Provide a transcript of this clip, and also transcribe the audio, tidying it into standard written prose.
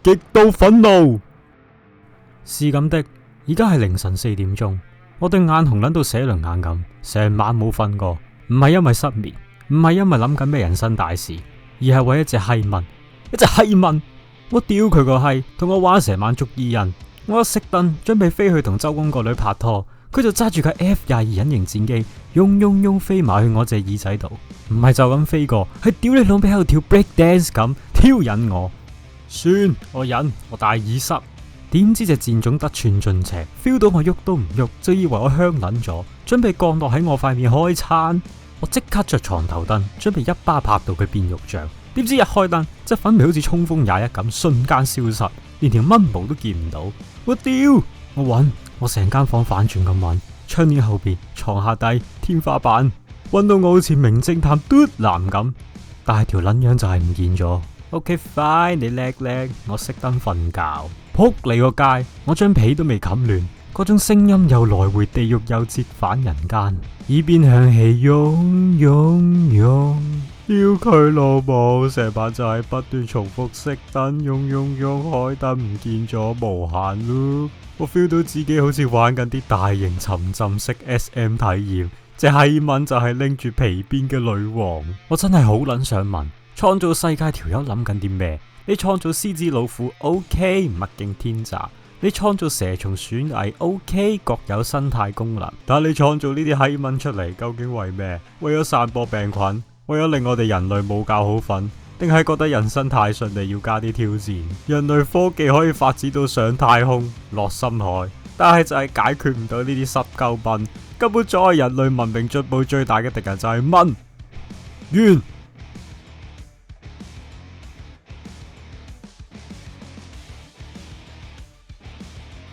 極度憤怒。是咁的，而家係凌晨4點鐘，我對眼紅撚到寫輪眼咁，成晚冇瞓過。唔係因為失眠，唔係因為諗緊咩人生大事，而係為一隻閪蚊，一隻閪蚊。我屌佢個閪，同我玩成晚捉伊人。我一熄燈，準備飛去同周公個女拍拖，佢就揸住架 F-22隱形戰機，嗡飛埋去我隻耳仔度。唔係就咁飛過，係屌你老味喺度跳 break dance 咁挑引我。算，我忍，我大耳塞。點知隻箭種得寸進尺 ，feel 到我喐都唔喐，就以為我香撚咗，準備降落喺我塊面開餐。我即刻着床頭燈，準備一巴拍到佢變肉醬。點知一開燈，隻粉眉好似衝鋒21咁，瞬間消失，連條蚊毛都見唔到。我屌！我揾，我成間房反轉咁揾，窗簾後邊、床下底、天花板，揾到我好似名偵探嘟男咁，但係條撚樣就係唔見咗。OK fine，你叻，我熄燈瞓覺。撲你個街！我張被都未冚亂，嗰種聲音又來回地獄又折返人間，耳邊響起嗡，屌佢老母！成晚就係不斷重複熄燈，嗡，開燈唔見咗無限 loop。我 feel 到自己好似玩緊啲大型沉浸式 SM 體驗，隻閪蚊就係拎住皮鞭嘅女王。我真係好撚想問，創造世界條友諗緊啲咩？你創造獅子老虎 OK， 物競天擇；你創造蛇蟲鼠蟻 OK， 各有生態功能。但係你創造呢啲閪蚊出嚟，究竟為咩？為咗散播病菌？為咗令我哋人類冇覺好瞓？定係覺得人生太順利要加啲挑戰？人類科技可以發展到上太空、落深海，但係就係解決唔到呢啲濕鳩蚊。根本阻礙人類文明進步最大嘅敵人就係蚊。完。